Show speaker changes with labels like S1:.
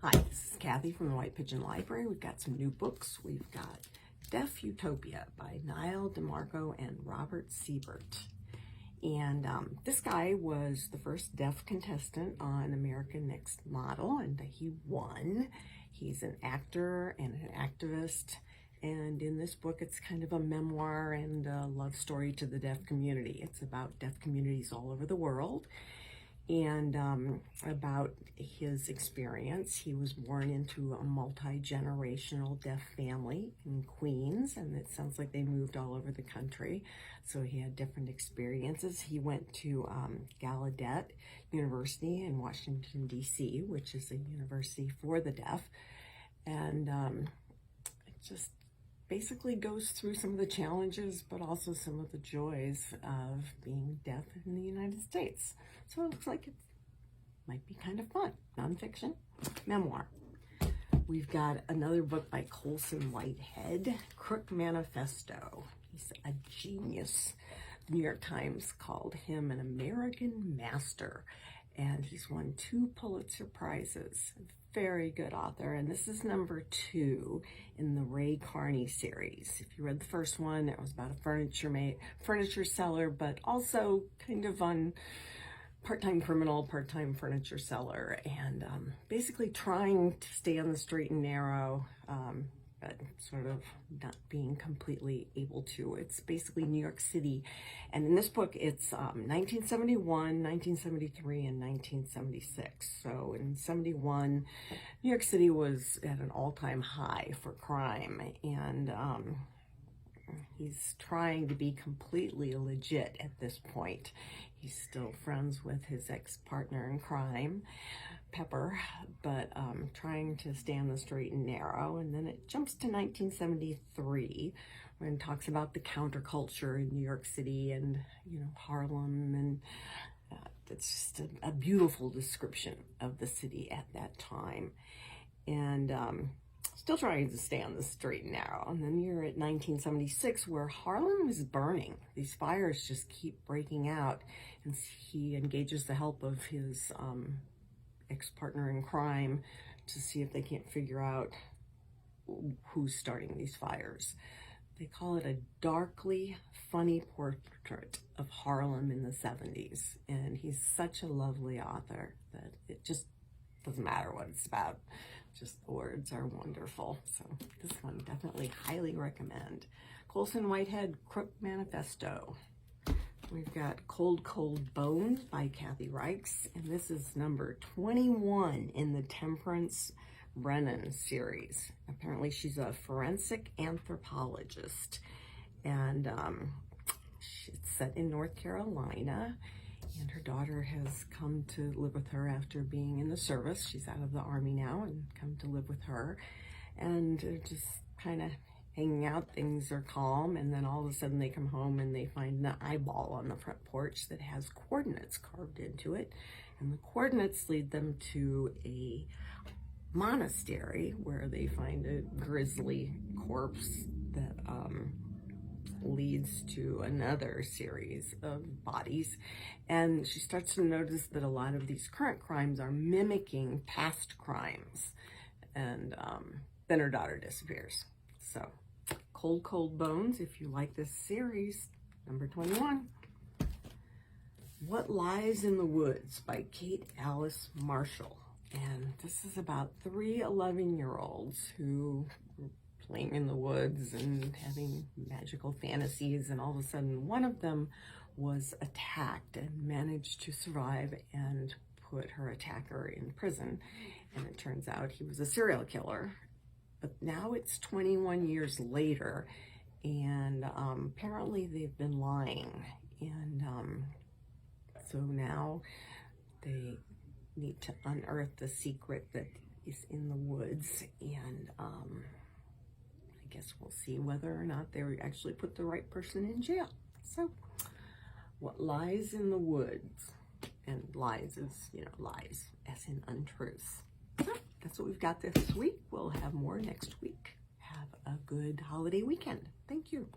S1: Hi, this is Kathy from the White Pigeon Library. We've got some new books. We've got Deaf Utopia by Niall DeMarco and Robert Siebert. And this guy was the first deaf contestant on American Next Model, and he won. He's an actor and an activist. And in this book, it's kind of a memoir and a love story to the deaf community. It's about deaf communities all over the world and about his experience. He was born into a multi-generational deaf family in Queens, and it sounds like they moved all over the country, so he had different experiences. He went to Gallaudet University in Washington, D.C., which is a university for the deaf, and it just basically goes through some of the challenges, but also some of the joys of being deaf in the United States. So it looks like it might be kind of fun. Nonfiction, memoir. We've got another book by Colson Whitehead, Crook Manifesto. He's a genius. The New York Times called him an American master, and he's won 2 Pulitzer Prizes. Very good author, and this is number 2 in the Ray Carney series. If you read the first one, it was about a furniture seller, but also kind of on part-time criminal, part-time furniture seller, and basically trying to stay on the straight and narrow, but sort of not being completely able to. It's basically New York City, and in this book it's 1971, 1973, and 1976. So in 71, New York City was at an all-time high for crime, and he's trying to be completely legit at this point. He's still friends with his ex-partner in crime, Pepper, but trying to stay on the straight and narrow. And then it jumps to 1973 when it talks about the counterculture in New York City and, you know, Harlem, and it's just a beautiful description of the city at that time. And still trying to stay on the straight and narrow. And then you're at 1976, where Harlem is burning. These fires just keep breaking out, and he engages the help of his ex-partner in crime to see if they can't figure out who's starting these fires. They call it a darkly funny portrait of Harlem in the 70s, and he's such a lovely author that it just doesn't matter what it's about. Just the words are wonderful. So this one definitely highly recommend. Colson Whitehead, Crook Manifesto. We've got Cold Cold Bones by Kathy Reichs, and this is number 21 in the Temperance Brennan series. Apparently she's a forensic anthropologist, and it's set in North Carolina, and her daughter has come to live with her after being in the service. She's out of the Army now and come to live with her, and they're just kind of hanging out. Things are calm, and then all of a sudden they come home and they find an eyeball on the front porch that has coordinates carved into it, and the coordinates lead them to a monastery where they find a grisly corpse that leads to another series of bodies, and she starts to notice that a lot of these current crimes are mimicking past crimes, and then her daughter disappears. So Cold Cold Bones, if you like this series, number 21. What Lies in the Woods by Kate Alice Marshall, and this is about 3 11-year-olds who playing in the woods and having magical fantasies, and all of a sudden one of them was attacked and managed to survive and put her attacker in prison, and it turns out he was a serial killer. But now it's 21 years later, and apparently they've been lying, and so now they need to unearth the secret that is in the woods, and I guess we'll see whether or not they actually put the right person in jail. So, What Lies in the Woods, and lies is, you know, lies as in untruths. So that's what we've got this week. We'll have more next week. Have a good holiday weekend. Thank you.